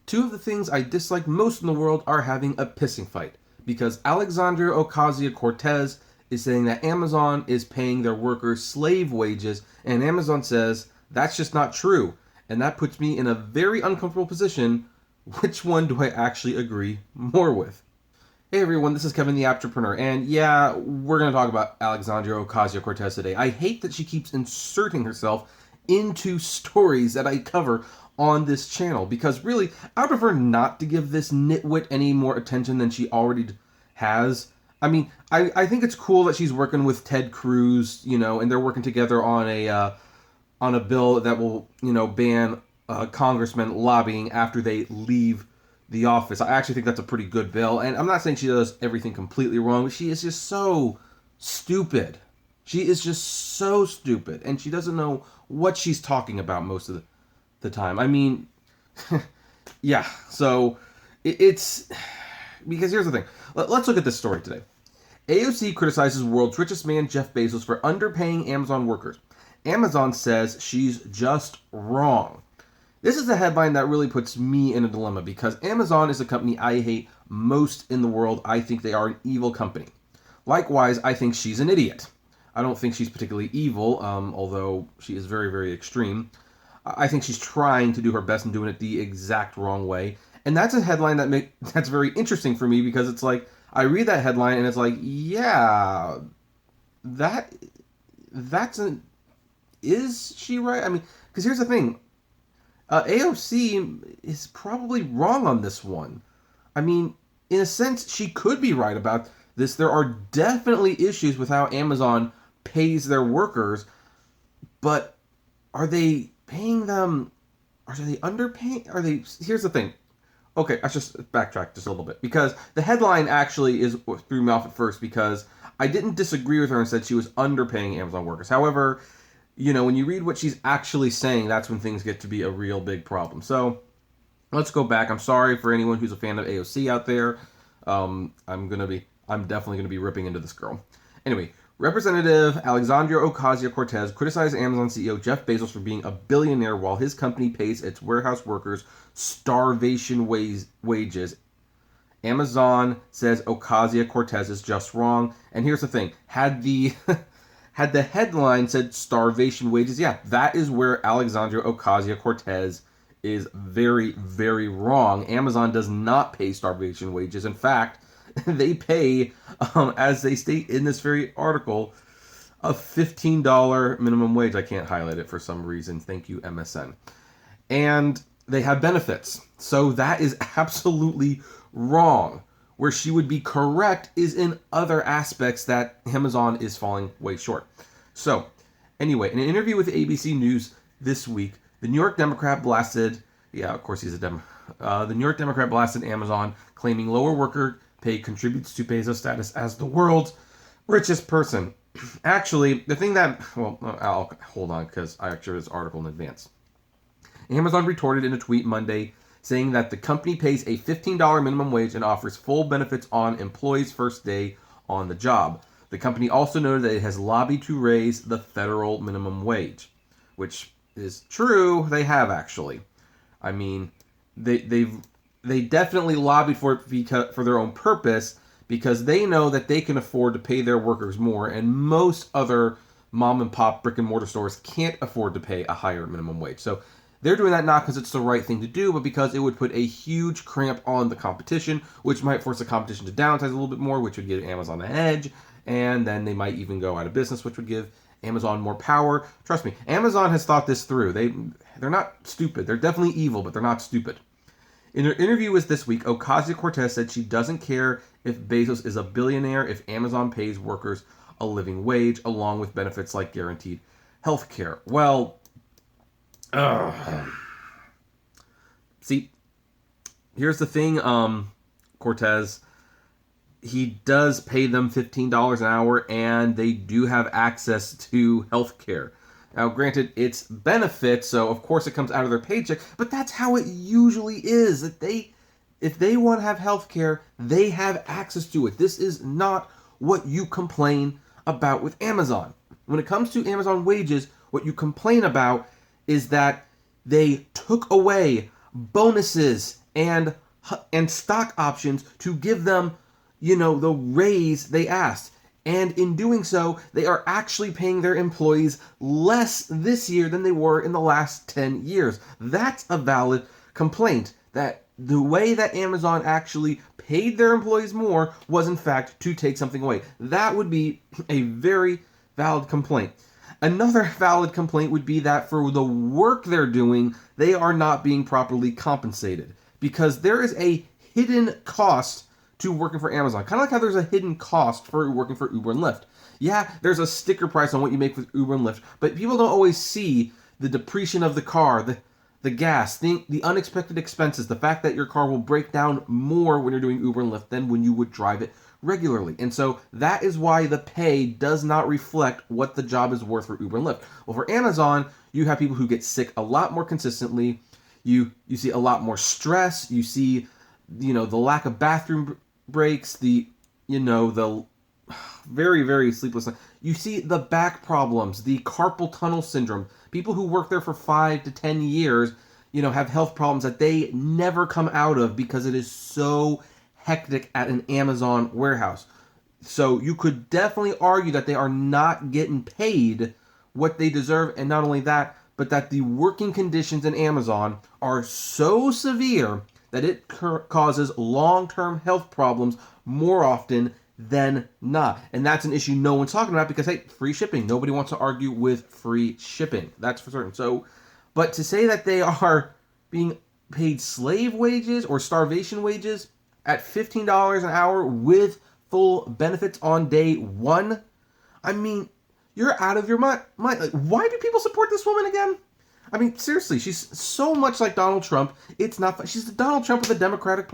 Two of the things I dislike most in the world are having a pissing fight, because Alexandria Ocasio-Cortez is saying that Amazon is paying their workers slave wages, and Amazon says that's just not true. And that puts me in a very uncomfortable position. Which one do I actually agree more with? Hey everyone, this is Kevin the Apptrepreneur, and yeah, we're going to talk about Alexandria Ocasio-Cortez today. I hate that she keeps inserting herself into stories that I cover on this channel, because really, I would prefer not to give this nitwit any more attention than she already has. I mean, I think it's cool that she's working with Ted Cruz, and they're working together on a bill that will, ban congressmen lobbying after they leave the office. I actually think that's a pretty good bill, and I'm not saying she does everything completely wrong, but she is just so stupid. She is just so stupid, and she doesn't know what she's talking about most of the time. I mean, yeah, so it's... Because here's the thing. Let's look at this story today. AOC criticizes world's richest man, Jeff Bezos, for underpaying Amazon workers. Amazon says she's just wrong. This is a headline that really puts me in a dilemma, because Amazon is a company I hate most in the world. I think they are an evil company. Likewise, I think she's an idiot. I don't think she's particularly evil, although she is very, very extreme. I think she's trying to do her best and doing it the exact wrong way. And that's a headline that's very interesting for me, because it's like, I read that headline and it's like, yeah, is she right? I mean, because here's the thing. AOC is probably wrong on this one. I mean, in a sense, she could be right about this. There are definitely issues with how Amazon pays their workers, but are they paying them? Are they underpaying? Here's the thing. Okay, let's just backtrack just a little bit, because the headline actually is what threw me off at first, because I didn't disagree with her and said she was underpaying Amazon workers. However, when you read what she's actually saying, that's when things get to be a real big problem. So let's go back. I'm sorry for anyone who's a fan of AOC out there. I'm definitely gonna be ripping into this girl. Anyway, Representative Alexandria Ocasio-Cortez criticized Amazon CEO Jeff Bezos for being a billionaire while his company pays its warehouse workers starvation wages. Amazon says Ocasio-Cortez is just wrong. And here's the thing. Had the headline said starvation wages, yeah, that is where Alexandria Ocasio-Cortez is very, very wrong. Amazon does not pay starvation wages. In fact, they pay, as they state in this very article, a $15 minimum wage. I can't highlight it for some reason. Thank you, MSN. And they have benefits. So that is absolutely wrong. Where she would be correct is in other aspects that Amazon is falling way short. So, anyway, in an interview with ABC News this week, the New York Democrat blasted, yeah, of course he's a Dem. The New York Democrat blasted Amazon, claiming lower worker pay contributes to Bezos' status as the world's richest person. Actually, the thing that, I'll hold on, because I actually read this article in advance. Amazon retorted in a tweet Monday saying that the company pays a $15 minimum wage and offers full benefits on employees' first day on the job. The company also noted that it has lobbied to raise the federal minimum wage, which is true. They have, actually. I mean, they definitely lobbied for it for their own purpose, because they know that they can afford to pay their workers more, and most other mom and pop brick and mortar stores can't afford to pay a higher minimum wage. So they're doing that not because it's the right thing to do, but because it would put a huge cramp on the competition, which might force the competition to downsize a little bit more, which would give Amazon an edge, and then they might even go out of business, which would give Amazon more power. Trust me, Amazon has thought this through. They're not stupid. They're definitely evil, but they're not stupid. In her interview with This Week, Ocasio-Cortez said she doesn't care if Bezos is a billionaire if Amazon pays workers a living wage, along with benefits like guaranteed health care. Well, see, here's the thing, Cortez. He does pay them $15 an hour, and they do have access to health care. Now, granted, it's benefits, so of course it comes out of their paycheck, but that's how it usually is. If they want to have health care, they have access to it. This is not what you complain about with Amazon. When it comes to Amazon wages, what you complain about is that they took away bonuses and stock options to give them, the raise they asked. And in doing so, they are actually paying their employees less this year than they were in the last 10 years. That's a valid complaint, that the way that Amazon actually paid their employees more was in fact to take something away. That would be a very valid complaint. Another valid complaint would be that for the work they're doing, they are not being properly compensated, because there is a hidden cost to working for Amazon. Kind of like how there's a hidden cost for working for Uber and Lyft. Yeah, there's a sticker price on what you make with Uber and Lyft, but people don't always see the depreciation of the car, the gas, the unexpected expenses, the fact that your car will break down more when you're doing Uber and Lyft than when you would drive it regularly. And so that is why the pay does not reflect what the job is worth for Uber and Lyft. Well, for Amazon, you have people who get sick a lot more consistently. You see a lot more stress. You see, the lack of bathroom breaks, the very, very sleepless night. You see the back problems, the carpal tunnel syndrome. People who work there for 5 to 10 years, have health problems that they never come out of because it is so hectic at an Amazon warehouse. So you could definitely argue that they are not getting paid what they deserve, and not only that, but that the working conditions in Amazon are so severe that it causes long-term health problems more often than not. And that's an issue no one's talking about because, hey, free shipping. Nobody wants to argue with free shipping. That's for certain. So, but to say that they are being paid slave wages or starvation wages at $15 an hour with full benefits on day one, I mean, you're out of your mind. Like, why do people support this woman again? I mean, seriously, she's so much like Donald Trump. It's not. She's the Donald Trump of the Democratic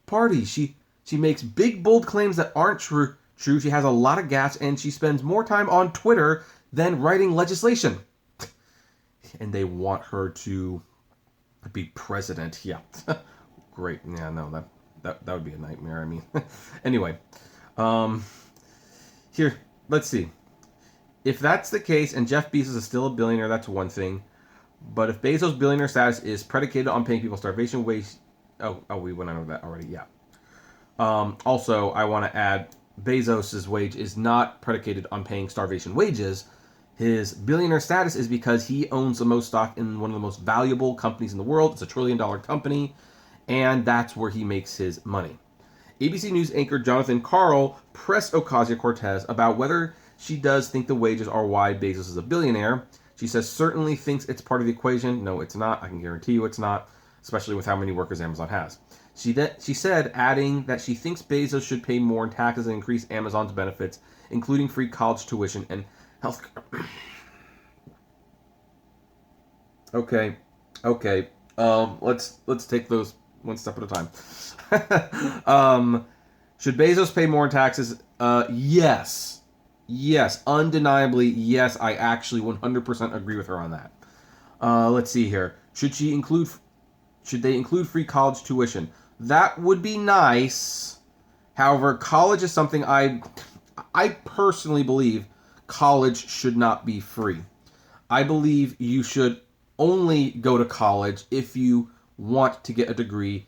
Party. She makes big, bold claims that aren't true. She has a lot of gas, and she spends more time on Twitter than writing legislation. And they want her to be president. Yeah, great. Yeah, no, that would be a nightmare. I mean, anyway, here, let's see. If that's the case, and Jeff Bezos is still a billionaire, that's one thing. But if Bezos' billionaire status is predicated on paying people starvation wage, we went over that already. Yeah. Also, I want to add, Bezos' wage is not predicated on paying starvation wages. His billionaire status is because he owns the most stock in one of the most valuable companies in the world. It's $1 trillion company, and that's where he makes his money. ABC News anchor Jonathan Karl pressed Ocasio-Cortez about whether she does think the wages are why Bezos is a billionaire. She says certainly thinks it's part of the equation. No, it's not. I can guarantee you it's not, especially with how many workers Amazon has. She said, adding that she thinks Bezos should pay more in taxes and increase Amazon's benefits, including free college tuition and health care. Okay. Let's take those one step at a time. Should Bezos pay more in taxes? Yes, undeniably, yes. I actually 100% agree with her on that. Let's see here. Should they include free college tuition? That would be nice. However, college is something I personally believe college should not be free. I believe you should only go to college if you want to get a degree,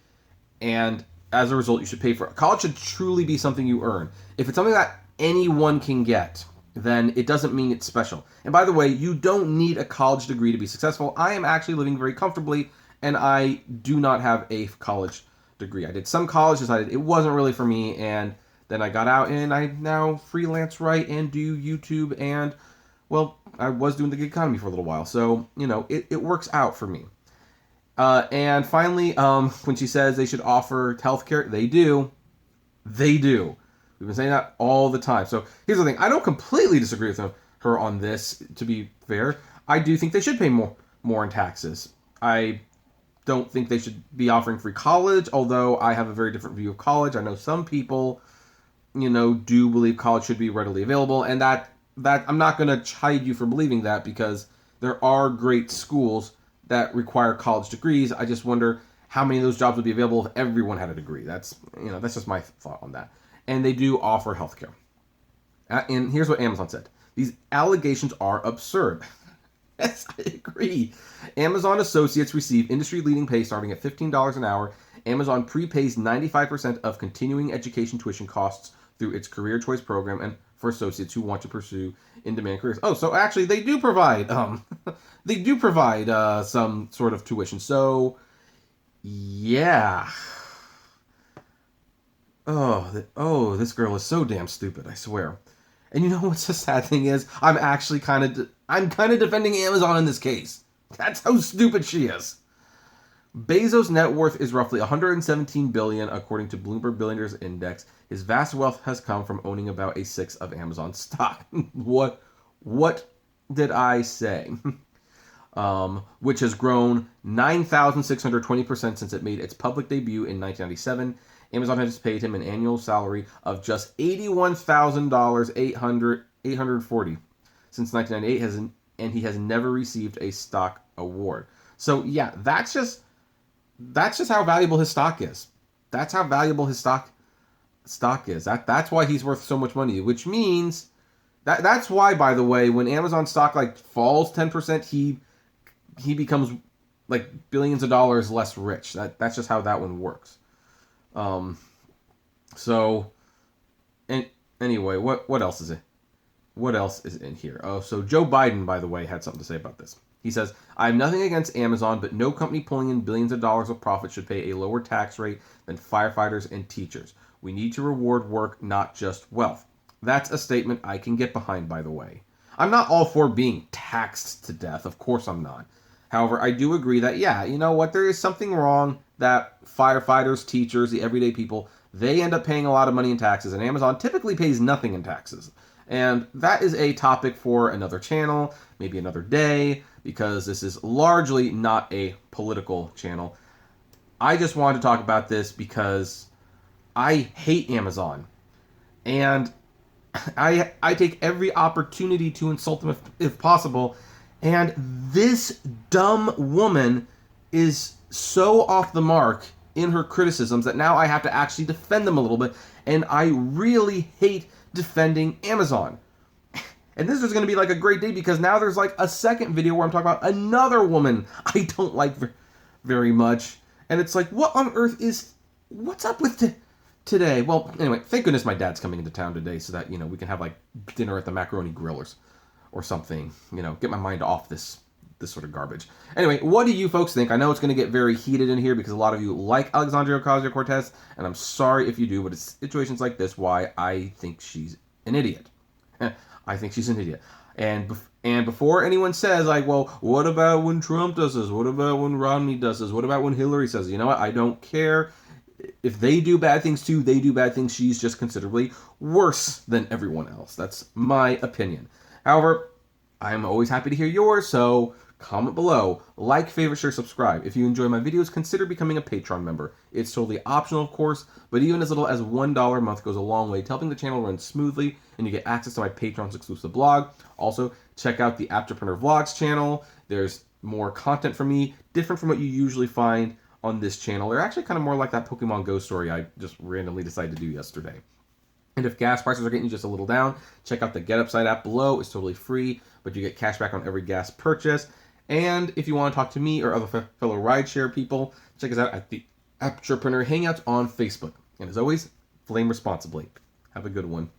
and as a result, you should pay for it. College should truly be something you earn. If it's something that anyone can get, then it doesn't mean it's special. And by the way, you don't need a college degree to be successful. I am actually living very comfortably, and I do not have a college degree. I did some college, decided it wasn't really for me, and then I got out, and I now freelance write and do YouTube, and, well, I was doing the gig economy for a little while, so, it works out for me. And finally, when she says they should offer healthcare, they do. We've been saying that all the time. So here's the thing. I don't completely disagree with her on this, to be fair. I do think they should pay more in taxes. I don't think they should be offering free college, although I have a very different view of college. I know some people, do believe college should be readily available, and that I'm not going to chide you for believing that, because there are great schools that require college degrees. I just wonder how many of those jobs would be available if everyone had a degree. That's just my thought on that. And they do offer healthcare. And here's what Amazon said. These allegations are absurd. Yes, I agree. Amazon associates receive industry-leading pay starting at $15 an hour. Amazon prepays 95% of continuing education tuition costs through its Career Choice program and for associates who want to pursue in-demand careers. Oh, so actually they do provide some sort of tuition. So yeah. This girl is so damn stupid, I swear. And you know what's the sad thing is? I'm kind of defending Amazon in this case. That's how stupid she is. Bezos' net worth is roughly $117 billion, according to Bloomberg Billionaires Index. His vast wealth has come from owning about a sixth of Amazon stock. What did I say? Which has grown 9,620% since it made its public debut in 1997. Amazon has paid him an annual salary of just $81,840 since 1998, and he has never received a stock award. So yeah, that's just how valuable his stock is. That's how valuable his stock is. That's why he's worth so much money. Which means that's why, by the way, when Amazon stock like falls 10%, he becomes like billions of dollars less rich. That's just how that one works. Anyway, what else is it? What else is in here? Oh, so Joe Biden, by the way, had something to say about this. He says, I have nothing against Amazon, but no company pulling in billions of dollars of profit should pay a lower tax rate than firefighters and teachers. We need to reward work, not just wealth. That's a statement I can get behind, by the way. I'm not all for being taxed to death. Of course I'm not. However, I do agree that, yeah, you know what, there is something wrong that firefighters, teachers, the everyday people, they end up paying a lot of money in taxes, and Amazon typically pays nothing in taxes. And that is a topic for another channel, maybe another day, because this is largely not a political channel. I just wanted to talk about this because I hate Amazon. And I take every opportunity to insult them if possible. And this dumb woman is so off the mark in her criticisms that now I have to actually defend them a little bit. And I really hate defending Amazon. And this is going to be like a great day because now there's like a second video where I'm talking about another woman I don't like very much. And it's like, what on earth what's up with today? Well, anyway, thank goodness my dad's coming into town today so that, we can have like dinner at the Macaroni Grill or something, get my mind off this sort of garbage. Anyway, what do you folks think? I know it's going to get very heated in here because a lot of you like Alexandria Ocasio-Cortez, and I'm sorry if you do, but it's situations like this why I think she's an idiot. I think she's an idiot. And before anyone says, like, well, what about when Trump does this? What about when Romney does this? What about when Hillary says this? You know what? I don't care. If they do bad things too, they do bad things. She's just considerably worse than everyone else. That's my opinion. However, I'm always happy to hear yours, so comment below, like, favorite, share, subscribe. If you enjoy my videos, consider becoming a Patreon member. It's totally optional, of course, but even as little as $1 a month goes a long way to helping the channel run smoothly, and you get access to my Patreon's exclusive blog. Also, check out the Apptrepreneur Vlogs channel. There's more content from me, different from what you usually find on this channel. They're actually kind of more like that Pokemon Go story I just randomly decided to do yesterday. And if gas prices are getting you just a little down, check out the GetUpside app below. It's totally free, but you get cash back on every gas purchase. And if you want to talk to me or other fellow rideshare people, check us out at the Apptrepreneur Hangouts on Facebook. And as always, flame responsibly. Have a good one.